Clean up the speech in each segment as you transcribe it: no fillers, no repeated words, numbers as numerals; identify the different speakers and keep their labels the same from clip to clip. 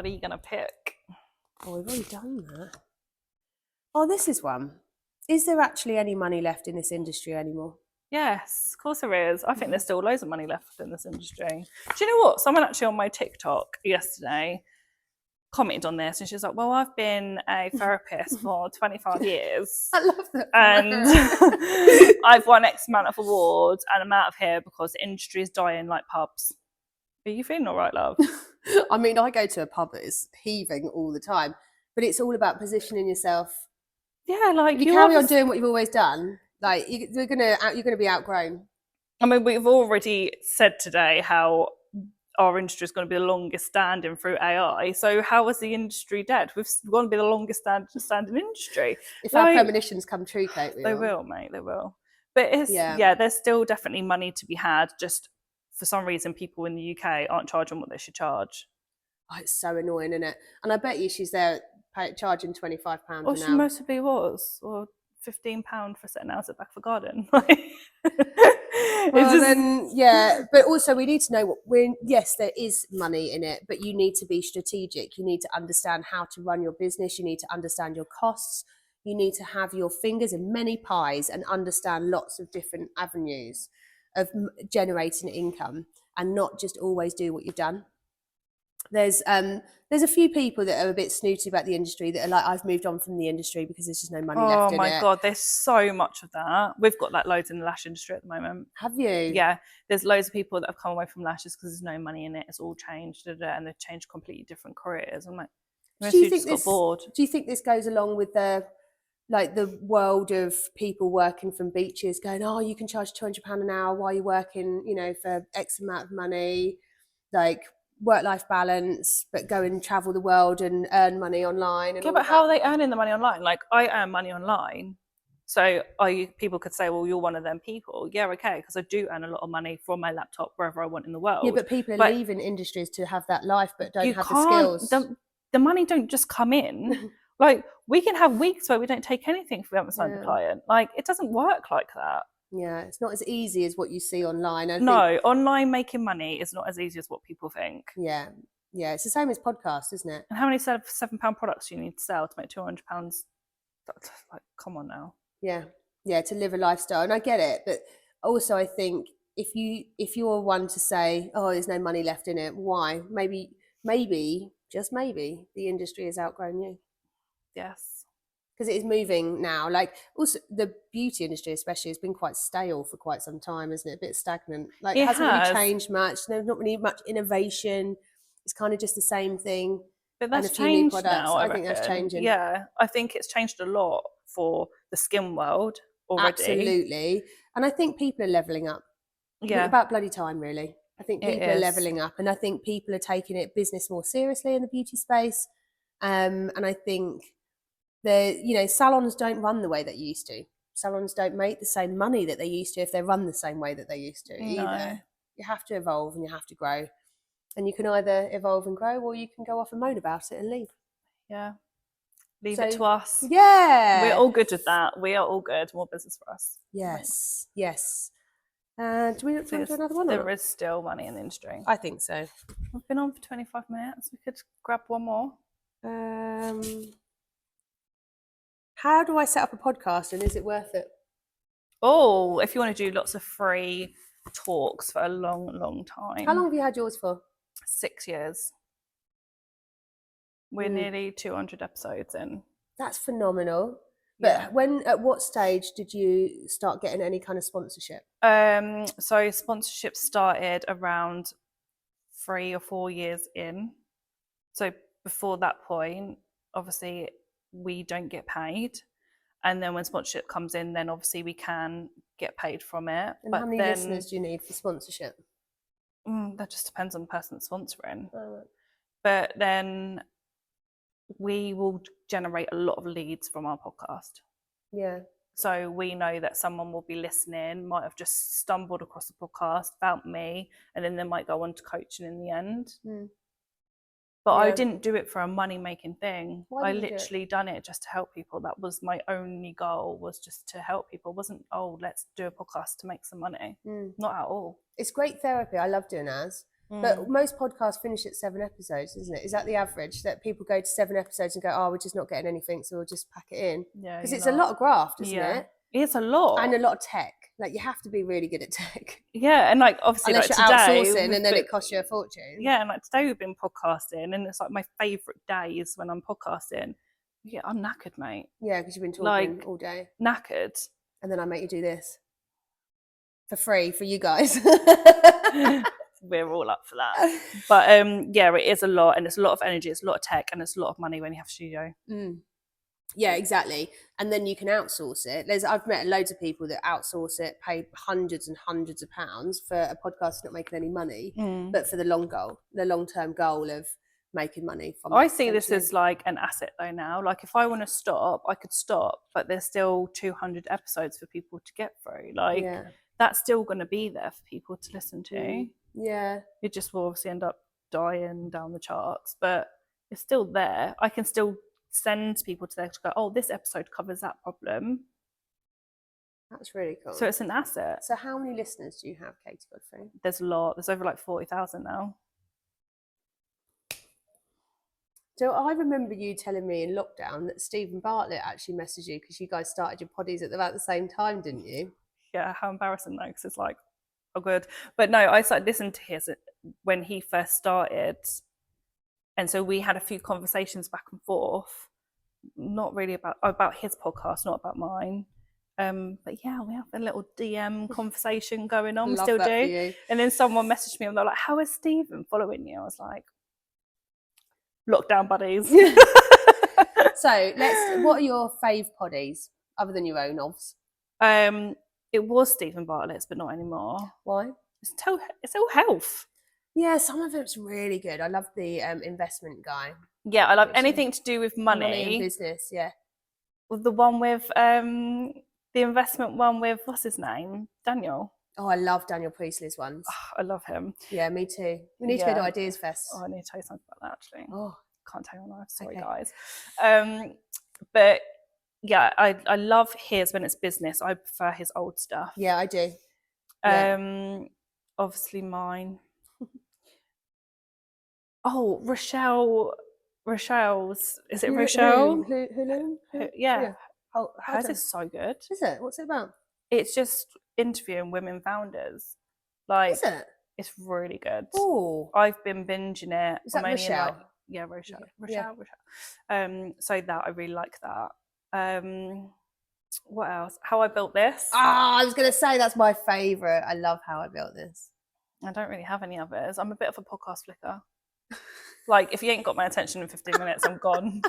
Speaker 1: What are you going to pick?
Speaker 2: Oh, we've already done that. Oh, this is one. Is there actually any money left in this industry anymore?
Speaker 1: Yes, of course there is. I think there's still loads of money left in this industry. Do you know what? Someone actually on my TikTok yesterday commented on this and she was like, well, I've been a therapist for 25 years.
Speaker 2: I love that.
Speaker 1: And I've won X amount of awards and I'm out of here because the industry is dying like pubs. Are you feeling all right, love?
Speaker 2: I mean, I go to a pub that is heaving all the time, but it's all about positioning yourself.
Speaker 1: Yeah, like
Speaker 2: if you carry on doing what you've always done, like you're gonna be outgrown.
Speaker 1: I mean, we've already said today how our industry is going to be the longest standing through AI. So how is the industry dead? We've going to be the longest standing industry.
Speaker 2: If our premonitions come true, Kate,
Speaker 1: they will, mate. They will. But it's there's still definitely money to be had. Just for some reason, people in the UK aren't charging what they should charge.
Speaker 2: Oh, it's so annoying, isn't it? And I bet you she's there charging £25 an hour.
Speaker 1: She most probably was, or £15 for setting out at back of a garden.
Speaker 2: Well, then, yeah, but also we need to know yes, there is money in it, but you need to be strategic. You need to understand how to run your business. You need to understand your costs. You need to have your fingers in many pies and understand lots of different avenues of generating income and not just always do what you've done. There's a few people that are a bit snooty about the industry that are like, I've moved on from the industry because there's just no money left in it. Oh my
Speaker 1: God, there's so much of that. We've got like loads in the lash industry at the moment.
Speaker 2: Have you?
Speaker 1: Yeah, there's loads of people that have come away from lashes because there's no money in it. It's all changed, and they've changed completely different careers. I'm like,
Speaker 2: do you think this goes along with the world of people working from beaches going, oh, you can charge £200 an hour while you're working, for X amount of money, like work-life balance, but go and travel the world and earn money online? And
Speaker 1: but how are they earning the money online? Like, I earn money online, so people could say, well, you're one of them people. Yeah, okay, because I do earn a lot of money from my laptop wherever I want in the world.
Speaker 2: Yeah, but people are leaving industries to have that life, but don't have the skills.
Speaker 1: The money don't just come in. Like, we can have weeks where we don't take anything if we haven't signed a client. Like, it doesn't work like that.
Speaker 2: Yeah, it's not as easy as what you see online.
Speaker 1: Online making money is not as easy as what people think.
Speaker 2: Yeah, it's the same as podcasts, isn't it?
Speaker 1: And how many £7 products do you need to sell to make £200? Like, come on now.
Speaker 2: Yeah, to live a lifestyle, and I get it, but also I think if you're one to say, oh, there's no money left in it, why? Maybe, just maybe, the industry has outgrown you.
Speaker 1: Yes.
Speaker 2: Because it is moving now. Like, also the beauty industry especially has been quite stale for quite some time, isn't it? A bit stagnant. Like, it hasn't really changed much. There's not really much innovation. It's kind of just the same thing.
Speaker 1: But that's changed now.
Speaker 2: I think that's changing.
Speaker 1: Yeah, I think it's changed a lot for the skin world already.
Speaker 2: Absolutely. And I think people are levelling up.
Speaker 1: Yeah.
Speaker 2: It's about bloody time, really. I think people are levelling up, and I think people are taking business more seriously in the beauty space. And I think salons don't run the way that used to. Salons don't make the same money that they used to if they run the same way that they used to either. You have to evolve and you have to grow. And you can either evolve and grow, or you can go off and moan about it and leave.
Speaker 1: Yeah. Leave it to us.
Speaker 2: Yeah.
Speaker 1: We're all good with that. We are all good. More business for us.
Speaker 2: Yes. Right. Yes. Do we want to do another one?
Speaker 1: There is still money in the industry.
Speaker 2: I think so.
Speaker 1: We've been on for 25 minutes. We could grab one more.
Speaker 2: How do I set up a podcast, and is it worth it?
Speaker 1: Oh, if you want to do lots of free talks for a long, long time.
Speaker 2: How long have you had yours for?
Speaker 1: 6 years. We're nearly 200 episodes in.
Speaker 2: That's phenomenal. But at what stage did you start getting any kind of sponsorship?
Speaker 1: So sponsorship started around 3 or 4 years in. So before that point, obviously we don't get paid. And then when sponsorship comes in, then obviously we can get paid from it.
Speaker 2: And how many listeners do you need for sponsorship?
Speaker 1: That just depends on the person that's sponsoring. But then we will generate a lot of leads from our podcast.
Speaker 2: Yeah.
Speaker 1: So we know that someone will be listening, might have just stumbled across the podcast, found me, and then they might go on to coaching in the end. But I didn't do it for a money-making thing. I literally done it just to help people. That was my only goal, was just to help people. It wasn't, let's do a podcast to make some money. Not at all.
Speaker 2: It's great therapy. I love doing ours. But most podcasts finish at 7 episodes, isn't it? Is that the average? That people go to 7 episodes and go, oh, we're just not getting anything, so we'll just pack it in?
Speaker 1: Yeah,
Speaker 2: because it's a lot of graft, isn't it?
Speaker 1: It's a lot.
Speaker 2: And a lot of tech. Like, you have to be really good at tech.
Speaker 1: Yeah, and like obviously,
Speaker 2: unless
Speaker 1: like
Speaker 2: you're
Speaker 1: today,
Speaker 2: outsourcing, and then it costs you a fortune.
Speaker 1: Yeah, and like today we've been podcasting, and it's like my favourite days when I'm podcasting. Yeah, I'm knackered, mate.
Speaker 2: Yeah, because you've been talking all day.
Speaker 1: Knackered.
Speaker 2: And then I make you do this for free for you guys.
Speaker 1: We're all up for that. But yeah, it is a lot, and it's a lot of energy, it's a lot of tech, and it's a lot of money when you have a studio.
Speaker 2: Yeah, exactly. And then you can outsource it. I've met loads of people that outsource it, pay hundreds and hundreds of pounds for a podcast that's not making any money, but for the long-term goal of making money from
Speaker 1: I see this as like an asset though now. Like if I want to stop, I could stop, but there's still 200 episodes for people to get through. Like that's still going to be there for people to listen to.
Speaker 2: Yeah.
Speaker 1: It just will obviously end up dying down the charts, but it's still there. I can still send people to there to go, oh, this episode covers that problem.
Speaker 2: That's really cool.
Speaker 1: So it's an asset.
Speaker 2: So how many listeners do you have, Katie Godfrey?
Speaker 1: There's a lot. There's over like 40,000 now.
Speaker 2: So I remember you telling me in lockdown that Stephen Bartlett actually messaged you because you guys started your poddies at about the same time, didn't you?
Speaker 1: Yeah, how embarrassing though, because it's like, oh good. But no, I started listening to his when he first started. And so we had a few conversations back and forth, not really about his podcast, not about mine. But yeah, we have a little DM conversation going on. We still do. And then someone messaged me and they're like, how is Stephen following you? I was like, lockdown buddies.
Speaker 2: So what are your fave poddies other than your own ovs?
Speaker 1: It was Stephen Bartlett's, but not anymore.
Speaker 2: Why?
Speaker 1: It's all health.
Speaker 2: Yeah, some of it's really good. I love the investment guy.
Speaker 1: Yeah, I love anything to do with money
Speaker 2: and business. Yeah.
Speaker 1: The one with the investment one with what's his name, Daniel.
Speaker 2: Oh, I love Daniel Priestley's ones.
Speaker 1: Oh, I love him.
Speaker 2: Yeah, me too. We need to go to Ideas Fest.
Speaker 1: Oh, I need to tell you something about that actually.
Speaker 2: Oh,
Speaker 1: can't tell you now. Sorry, guys. But yeah, I love his when it's business. I prefer his old stuff.
Speaker 2: Yeah, I do.
Speaker 1: Obviously mine. Oh, Rochelle's. Is it Rochelle?
Speaker 2: Hulu?
Speaker 1: Yeah. Hers is so good.
Speaker 2: Is it? What's it about?
Speaker 1: It's just interviewing women founders. Like,
Speaker 2: is it?
Speaker 1: It's really good.
Speaker 2: Oh,
Speaker 1: I've been binging it.
Speaker 2: Is that Rochelle?
Speaker 1: Yeah, Rochelle. Rochelle. So that I really like that. What else? How I Built This.
Speaker 2: I was gonna say that's my favourite. I love How I Built This.
Speaker 1: I don't really have any others. I'm a bit of a podcast flicker. Like, if you ain't got my attention in 15 minutes, I'm gone.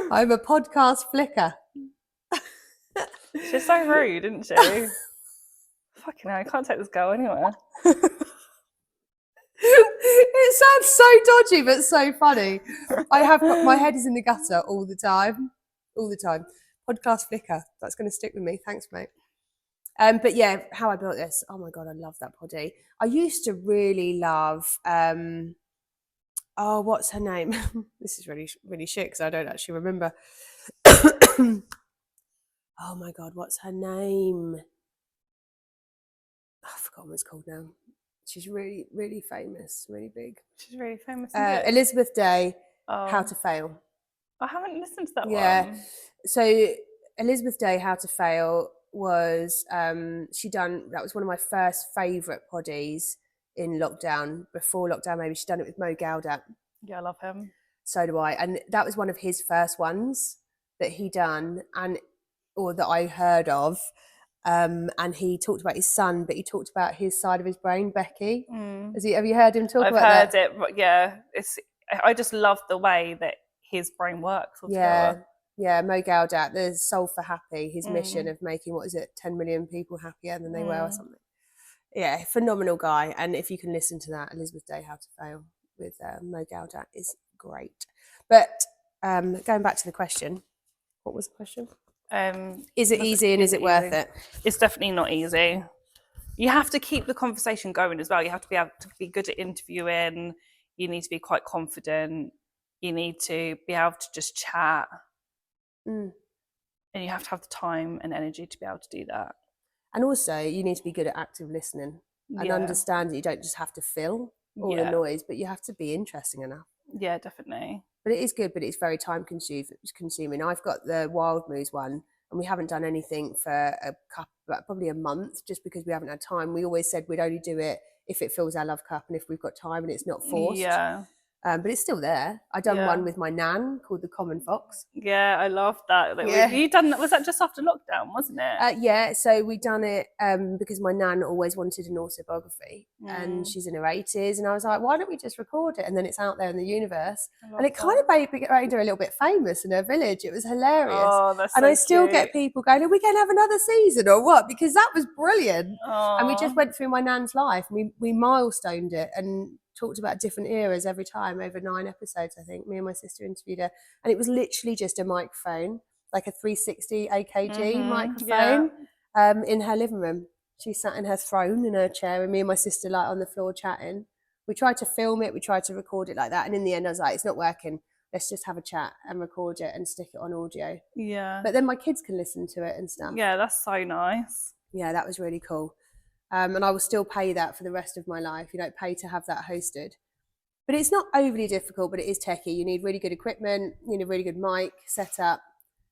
Speaker 2: I'm a podcast flicker.
Speaker 1: She's so rude, isn't she? Fucking hell, I can't take this girl anywhere.
Speaker 2: It sounds so dodgy, but so funny. My head is in the gutter all the time. All the time. Podcast flicker. That's going to stick with me. Thanks, mate. But yeah, How I Built This. Oh my God, I love that poddy. I used to really love, what's her name? This is really, really shit because I don't actually remember. Oh my God, what's her name? I've forgotten what it's called now. She's really, really famous, really big.
Speaker 1: She's really famous.
Speaker 2: Elizabeth Day, How to Fail.
Speaker 1: I haven't listened to that one.
Speaker 2: Yeah. So Elizabeth Day, How to Fail was that was one of my first favourite poddies in lockdown. Before lockdown, maybe she'd done it with Mo Gaudat.
Speaker 1: Yeah, I love him.
Speaker 2: So do I. And that was one of his first ones that he done or that I heard of. And he talked about his son, but he talked about his side of his brain, Becky. Have you heard him talk about that?
Speaker 1: I've heard it, but yeah, I just love the way that his brain works altogether.
Speaker 2: Yeah, Mo Gaudat, the Soul for Happy, his mission of making, 10 million people happier than they were or something. Yeah, phenomenal guy. And if you can listen to that, Elizabeth Day, How to Fail with Mo Gaudat is great. But going back to the question, what was the question? Is it easy and is it worth it?
Speaker 1: It's definitely not easy. You have to keep the conversation going as well. You have to be able to be good at interviewing. You need to be quite confident. You need to be able to just chat. And you have to have the time and energy to be able to do that.
Speaker 2: And also, you need to be good at active listening and understand that you don't just have to fill all the noise, but you have to be interesting enough.
Speaker 1: Yeah, definitely.
Speaker 2: But it is good, but it's very time consuming. I've got the Wild Moose one, and we haven't done anything for probably a month, just because we haven't had time. We always said we'd only do it if it fills our love cup and if we've got time and it's not forced.
Speaker 1: Yeah.
Speaker 2: But it's still there. I done one with my nan called The Common Fox.
Speaker 1: Yeah, I love that. You done, was that just after lockdown, wasn't it?
Speaker 2: Yeah, so we done it because my nan always wanted an autobiography, and she's in her 80s, and I was like, why don't we just record it? And then it's out there in the universe. And it kind of made her a little bit famous in her village. It was hilarious.
Speaker 1: Oh, that's
Speaker 2: and
Speaker 1: so
Speaker 2: I still
Speaker 1: cute.
Speaker 2: get people going, are we going to have another season or what? Because that was brilliant.
Speaker 1: Aww.
Speaker 2: And we just went through my nan's life. We milestoned it and talked about different eras every time over 9 episodes, I think. Me and my sister interviewed her. And it was literally just a microphone, like a 360 AKG microphone in her living room. She sat in her throne in her chair, and me and my sister like on the floor chatting. We tried to film it, we tried to record it like that, and in the end I was like, it's not working. Let's just have a chat and record it and stick it on audio.
Speaker 1: Yeah.
Speaker 2: But then my kids can listen to it and stuff.
Speaker 1: Yeah, that's so nice.
Speaker 2: Yeah, that was really cool. And I will still pay that for the rest of my life. You know, pay to have that hosted. But it's not overly difficult, but it is techie. You need really good equipment, you need a really good mic setup.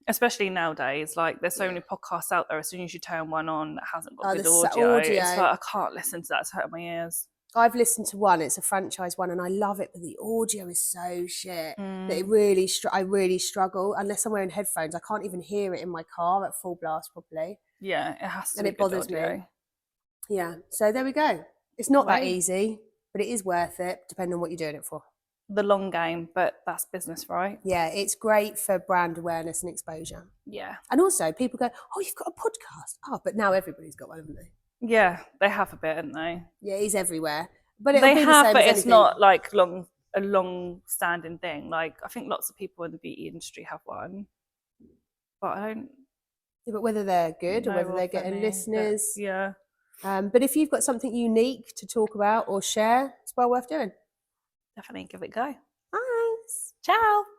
Speaker 1: Especially nowadays, like there's so many podcasts out there. As soon as you turn one on that hasn't got good audio, it's like I can't listen to that; it's hurting my ears.
Speaker 2: I've listened to one; it's a franchise one, and I love it, but the audio is so shit that it really, I really struggle. Unless I'm wearing headphones, I can't even hear it in my car at full blast properly.
Speaker 1: Yeah, it has to.
Speaker 2: And it bothers me. Yeah, so there we go. It's not that easy, but it is worth it, depending on what you're doing it for.
Speaker 1: The long game, but that's business, right?
Speaker 2: Yeah, it's great for brand awareness and exposure.
Speaker 1: Yeah.
Speaker 2: And also people go, oh, you've got a podcast. Oh, but now everybody's got one, haven't they?
Speaker 1: Yeah, they have a bit, haven't they?
Speaker 2: Yeah, he's everywhere. But
Speaker 1: they have, but it's not like a long-standing thing. Like I think lots of people in the beauty industry have one, but I don't.
Speaker 2: Yeah, but whether they're good or whether they're getting listeners.
Speaker 1: Yeah.
Speaker 2: But if you've got something unique to talk about or share, it's well worth doing.
Speaker 1: Definitely give it a go.
Speaker 2: Thanks.
Speaker 1: Ciao.